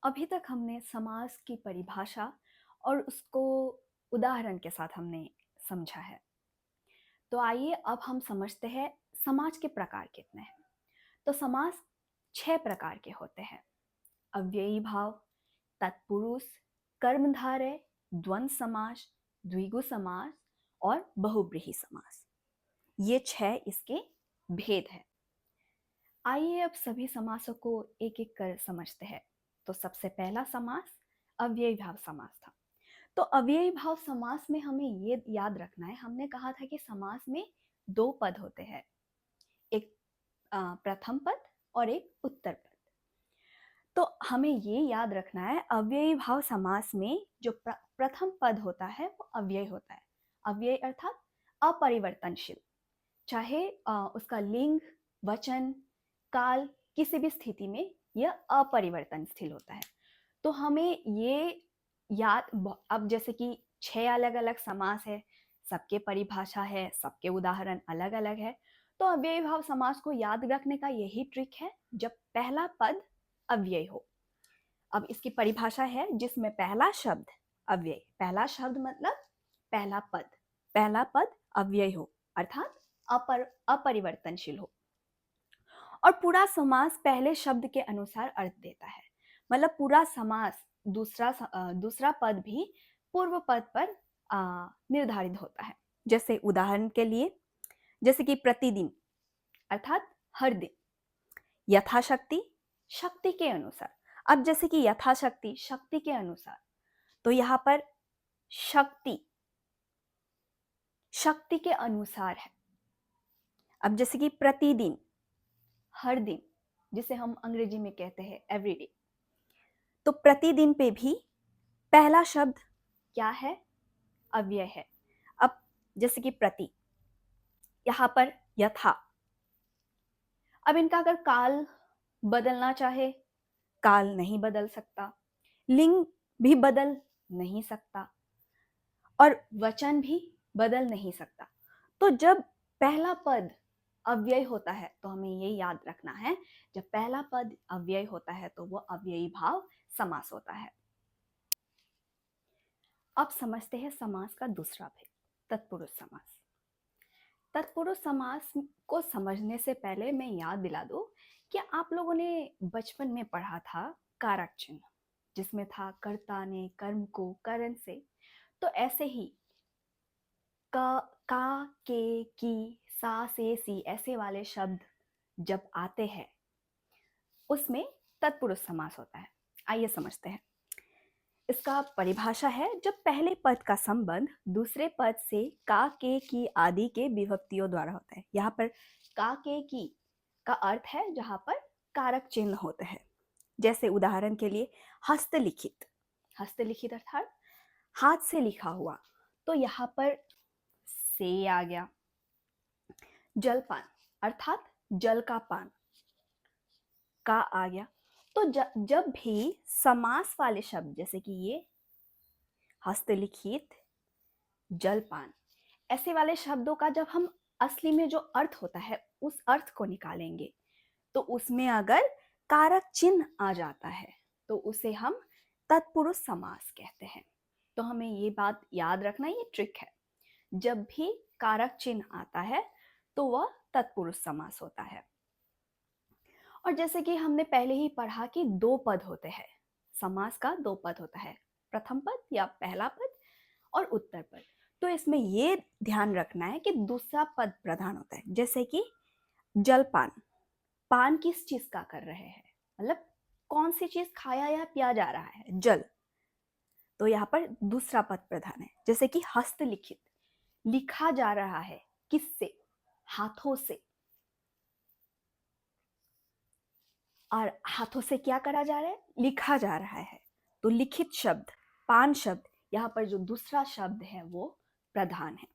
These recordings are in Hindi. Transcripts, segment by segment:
अभी तक हमने समास की परिभाषा और उसको उदाहरण के साथ हमने समझा है। तो आइए अब हम समझते हैं समाज के प्रकार कितने हैं। तो समास 6 प्रकार के होते हैं। अव्ययी भाव, तत्पुरुष, कर्मधारय, द्वंद्व समास, द्विगु समास और बहुब्रीहि समास। ये 6 इसके भेद हैं। आइए अब सभी समासों को एक एक कर समझते हैं। तो सबसे पहला समास अव्ययी भाव समास था। तो अव्ययी भाव समास में हमें ये याद रखना है, हमने कहा था कि समास में 2 पद होते हैं, एक प्रथम पद और एक उत्तर पद। तो हमें ये याद रखना है अव्ययी भाव समास में जो प्रथम पद होता है वो अव्यय होता है। अव्यय अर्थात अपरिवर्तनशील, चाहे उसका लिंग, वचन, काल किसी भी स्थिति में यह अपरिवर्तनशील होता है। तो हमें ये याद, अब जैसे कि 6 अलग अलग समास है, सबके परिभाषा है, सबके उदाहरण अलग अलग है। तो अव्ययी भाव समास को याद रखने का यही ट्रिक है, जब पहला पद अव्यय हो। अब इसकी परिभाषा है जिसमें पहला शब्द अव्यय, पहला शब्द मतलब पहला पद अव्यय हो अर्थात अपरिवर्तनशील हो, और पूरा समास पहले शब्द के अनुसार अर्थ देता है। मतलब पूरा समास दूसरा पद भी पूर्व पद पर निर्धारित होता है। जैसे उदाहरण के लिए, जैसे कि प्रतिदिन अर्थात हर दिन, यथाशक्ति शक्ति के अनुसार। अब जैसे कि यथाशक्ति शक्ति के अनुसार, तो यहाँ पर शक्ति शक्ति के अनुसार है। अब जैसे कि प्रतिदिन हर दिन, जिसे हम अंग्रेजी में कहते हैं एवरीडे, तो प्रतिदिन पे भी पहला शब्द क्या है? अव्यय है। अब जैसे कि प्रति, यहाँ पर यथा। अब इनका अगर काल बदलना चाहे, काल नहीं बदल सकता, लिंग भी बदल नहीं सकता और वचन भी बदल नहीं सकता। तो जब पहला पद अव्यय होता है तो हमें ये याद रखना है, जब पहला पद अव्यय होता है तो वो अव्ययी भाव समास होता है। अब समझते हैं समास का दूसरा भेद, तत्पुरुष समास। तत्पुरुष समास को समझने से पहले मैं याद दिला दूं कि आप लोगों ने बचपन में पढ़ा था कारक चिन्ह, जिसमें था कर्ता ने कर्म को करण से। तो ऐसे ही का, के, की, सा, से, सी ऐसे वाले शब्द जब आते हैं उसमें तत्पुरुष समास होता है। आइए समझते हैं। इसका परिभाषा है, जब पहले पद का संबंध दूसरे पद से का, के, की आदि के विभक्तियों द्वारा होता है। यहाँ पर का, के, की का अर्थ है जहाँ पर कारक चिन्ह होते हैं। जैसे उदाहरण के लिए हस्तलिखित, हस्तलिखित अर्थात हाथ से लिखा हुआ, तो यहाँ पर से आ गया। जलपान अर्थात जल का पान, का आ गया। तो जब भी समास वाले शब्द, जैसे कि ये हस्तलिखित, जलपान, ऐसे वाले शब्दों का जब हम असली में जो अर्थ होता है उस अर्थ को निकालेंगे, तो उसमें अगर कारक चिन्ह आ जाता है तो उसे हम तत्पुरुष समास कहते हैं। तो हमें ये बात याद रखना, ये ट्रिक है। जब भी कारक चिन्ह आता है तो वह तत्पुरुष समास होता है। और जैसे कि हमने पहले ही पढ़ा कि 2 पद होते हैं, समास का 2 पद होता है, प्रथम पद या पहला पद और उत्तर पद। तो इसमें ये ध्यान रखना है कि दूसरा पद प्रधान होता है। जैसे कि जलपान, पान किस चीज का कर रहे हैं, मतलब कौन सी चीज खाया या पिया जा रहा है, जल, तो यहाँ पर दूसरा पद प्रधान है। जैसे कि हस्तलिखित, लिखा जा रहा है किससे, हाथों से, और हाथों से क्या करा जा रहा है, लिखा जा रहा है। तो लिखित शब्द, पान शब्द, यहाँ पर जो दूसरा शब्द है वो प्रधान है।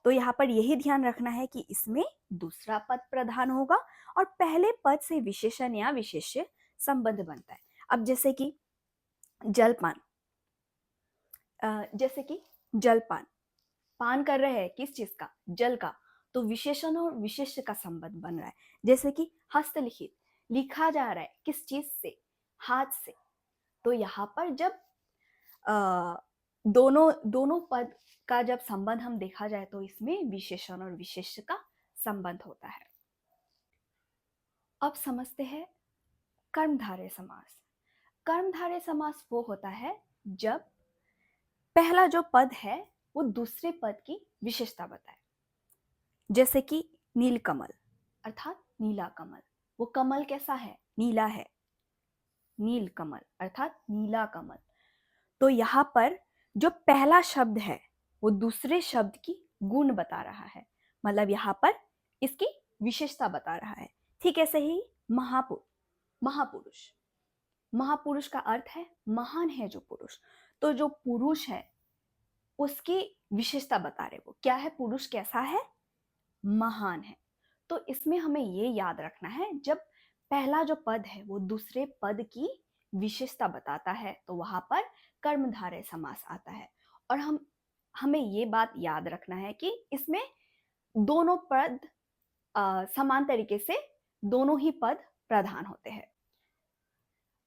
तो यहाँ पर यही ध्यान रखना है कि इसमें दूसरा पद प्रधान होगा और पहले पद से विशेषण या विशेष्य संबंध बनता है। अब जैसे कि जलपान, जैसे कि जलपान, पान कर रहे हैं किस चीज का, जल का, तो विशेषण और विशेष्य का संबंध बन रहा है। जैसे कि हस्तलिखित, लिखा जा रहा है किस चीज से, हाथ से, तो यहाँ पर जब अ, दोनों दोनों पद का जब संबंध हम देखा जाए तो इसमें विशेषण और विशेष्य का संबंध होता है। अब समझते हैं कर्मधारय समास। कर्मधारय समास वो होता है जब पहला जो पद है वो दूसरे पद की विशेषता बताए। जैसे कि नीलकमल अर्थात नीला कमल, वो कमल कैसा है? नीला है। नीलकमल अर्थात नीला कमल। तो यहाँ पर जो पहला शब्द है वो दूसरे शब्द की गुण बता रहा है, मतलब यहाँ पर इसकी विशेषता बता रहा है। ठीक ऐसे ही महापुरुष। महापुरुष का अर्थ है महान है जो पुरुष। तो जो पुरुष है उसकी विशेषता बता रहे, वो क्या है? पुरुष कैसा है? महान है। तो इसमें हमें ये याद रखना है, जब पहला जो पद है वो दूसरे पद की विशेषता बताता है तो वहां पर कर्मधारय समास आता है। और हमें ये बात याद रखना है कि इसमें दोनों पद समान तरीके से दोनों ही पद प्रधान होते हैं।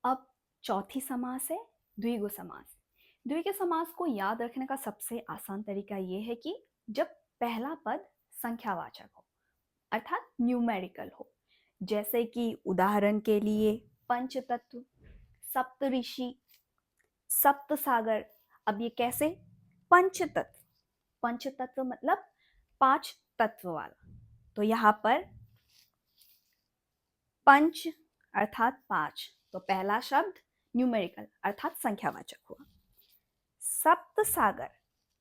अब चौथी समास है द्विगु समास। द्विगु समास को याद रखने का सबसे आसान तरीका ये है कि जब पहला पद संख्यावाचक हो अर्थात न्यूमेरिकल हो। जैसे कि उदाहरण के लिए पंचतत्व, सप्तऋषि, सप्तसागर। अब ये कैसे? पंचतत्व, पंचतत्व मतलब 5 तत्व वाला। तो यहाँ पर पंच अर्थात 5, तो पहला शब्द न्यूमेरिकल अर्थात संख्यावाचक हुआ। सप्तसागर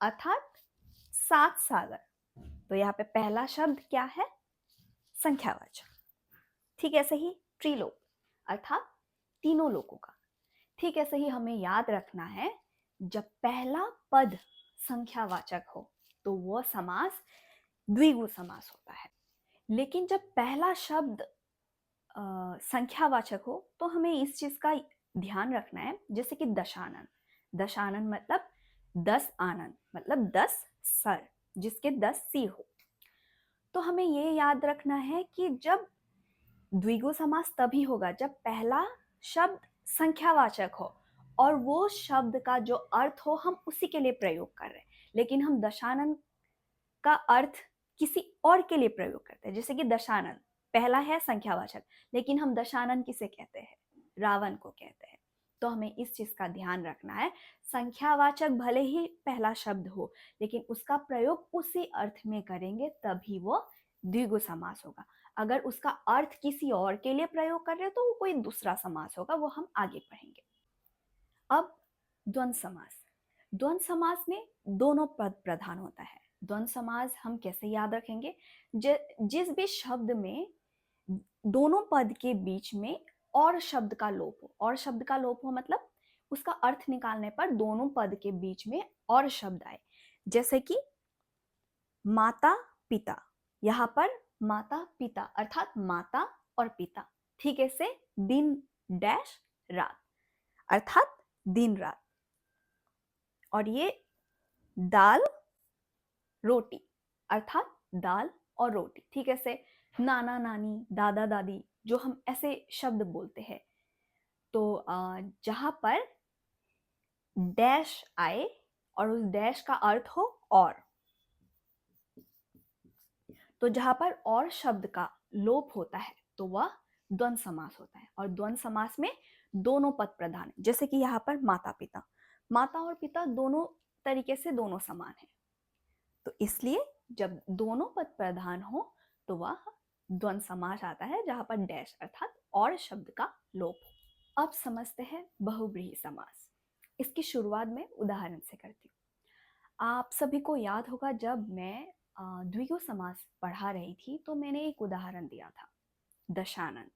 अर्थात 7 सागर, तो यहाँ पे पहला शब्द क्या है? संख्यावाचक। ठीक ऐसे ही त्रिलोक अर्थात तीनों लोकों का। ठीक ऐसे ही हमें याद रखना है, जब पहला पद संख्यावाचक हो तो वो समास द्विगु समास होता है। लेकिन जब पहला शब्द संख्यावाचक हो तो हमें इस चीज का ध्यान रखना है, जैसे कि दशानन। दशानन मतलब 10 आनन, मतलब 10 सर जिसके 10 सिर हो। तो हमें ये याद रखना है कि जब द्विगु समास तभी होगा जब पहला शब्द संख्यावाचक हो और वो शब्द का जो अर्थ हो हम उसी के लिए प्रयोग कर रहे हैं। लेकिन हम दशानन का अर्थ किसी और के लिए प्रयोग करते हैं। जैसे कि दशानन पहला है संख्यावाचक, लेकिन हम दशानन किसे कहते हैं? रावण को कहते हैं। तो हमें इस चीज का ध्यान रखना है, संख्यावाचक भले ही पहला शब्द हो लेकिन उसका प्रयोग उसी अर्थ में करेंगे तभी वो द्विगु समास होगा। अगर उसका अर्थ किसी और के लिए प्रयोग कर रहे हो तो वो कोई दूसरा समास होगा, वो हम आगे पढ़ेंगे। अब द्वंद्व समास। द्वंद्व समास में दोनों पद प्रधान होता है। द्वंद्व समास हम कैसे याद रखेंगे? जिस भी शब्द में दोनों पद के बीच में और शब्द का लोप हो, और शब्द का लोप हो मतलब उसका अर्थ निकालने पर दोनों पद के बीच में और शब्द आए। जैसे कि माता पिता, यहाँ पर माता पिता अर्थात माता और पिता। ठीक है से दिन डैश रात अर्थात दिन रात। और ये दाल रोटी अर्थात दाल और रोटी। ठीक है से नाना नानी दादा दादी, जो हम ऐसे शब्द बोलते हैं। तो जहां पर डैश आए और उस डैश का अर्थ हो और, तो जहां पर और शब्द का लोप होता है तो वह द्वंद्व समास होता है। और द्वंद्व समास में दोनों पद प्रधान है। जैसे कि यहाँ पर माता पिता, माता और पिता दोनों तरीके से दोनों समान है। तो इसलिए जब दोनों पद प्रधान हो तो वह द्वंद्व समास आता है, जहां पर डैश अर्थात और शब्द का लोप हो। अब समझते हैं बहुव्रीहि समास। इसकी शुरुआत में उदाहरण से करती हूँ। आप सभी को याद होगा जब मैं द्विगु समास पढ़ा रही थी तो मैंने एक उदाहरण दिया था, दशानन,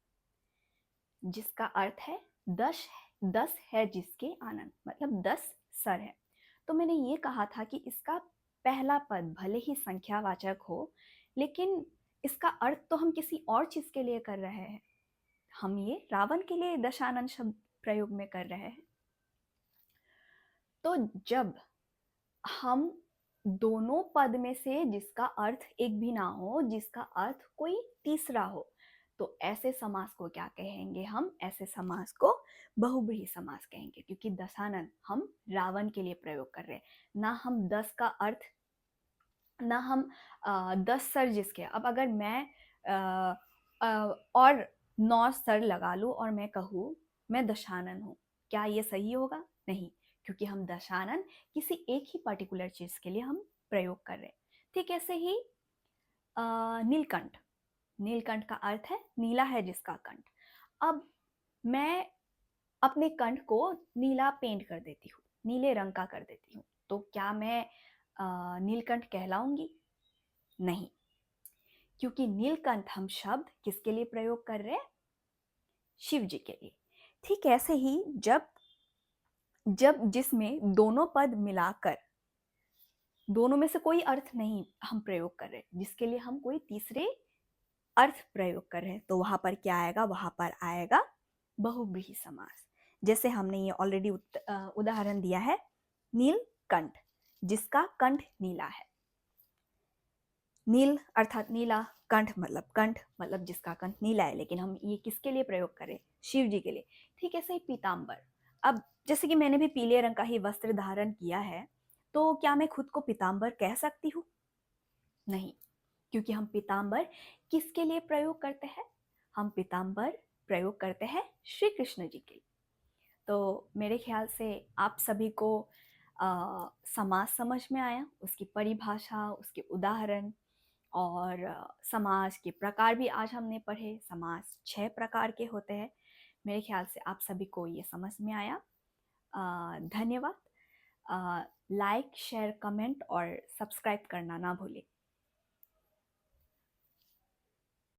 जिसका अर्थ है 10 है जिसके आनन, मतलब 10 सर है। तो मैंने ये कहा था कि इसका पहला पद भले ही संख्यावाचक हो लेकिन इसका अर्थ तो हम किसी और चीज के लिए कर रहे हैं। हम ये रावण के लिए दशानन शब्द प्रयोग में कर रहे हैं। तो जब हम दोनों पद में से जिसका अर्थ एक भी ना हो, जिसका अर्थ कोई तीसरा हो, तो ऐसे समास को क्या कहेंगे हम? ऐसे समास को बहुब्रीहि समास कहेंगे, क्योंकि दशानन हम रावण के लिए प्रयोग कर रहे हैं, ना हम 10 का अर्थ, ना हम 10 सर जिसके। अब अगर मैं और 9 सर लगा लूँ और मैं कहूँ मैं दशानन हूँ, क्या ये सही होगा? नहीं, क्योंकि हम दशानन किसी एक ही पर्टिकुलर चीज के लिए हम प्रयोग कर रहे हैं। ठीक ऐसे ही नीलकंठ, नीलकंठ का अर्थ है नीला है जिसका कंठ। अब मैं अपने कंठ को नीला पेंट कर देती हूँ, नीले रंग का कर देती हूँ, तो क्या मैं नीलकंठ कहलाऊंगी? नहीं, क्योंकि नीलकंठ हम शब्द किसके लिए प्रयोग कर रहे हैं? शिव जी के लिए। ठीक ऐसे ही जब जब जिसमें दोनों पद मिलाकर दोनों में से कोई अर्थ नहीं हम प्रयोग कर रहे, जिसके लिए हम कोई तीसरे अर्थ प्रयोग कर रहे हैं, तो वहां पर क्या आएगा? वहां पर आएगा बहुब्रीहि समास। जैसे हमने ये ऑलरेडी उदाहरण दिया है, नीलकंठ जिसका कंठ नीला है। नील अर्थात नीला, कंठ मतलब जिसका कंठ नीला है, लेकिन हम ये किसके लिए प्रयोग करें? शिव जी के लिए। ठीक है, ऐसे ही पीतांबर। अब जैसे कि मैंने भी पीले रंग का ही वस्त्र धारण किया है, तो क्या मैं खुद को पीतांबर कह सकती हूँ? नहीं, क्योंकि हम पीतांबर किसके लिए प्रयोग करते हैं? हम पीतांबर प्रयोग करते हैं श्री कृष्ण जी के लिए। तो मेरे ख्याल से आप सभी को समास समझ में आया, उसकी परिभाषा, उसके उदाहरण और समास के प्रकार भी आज हमने पढ़े। समास 6 प्रकार के होते हैं। मेरे ख्याल से आप सभी को ये समझ में आया। धन्यवाद। लाइक, शेयर, कमेंट और सब्सक्राइब करना ना भूलें।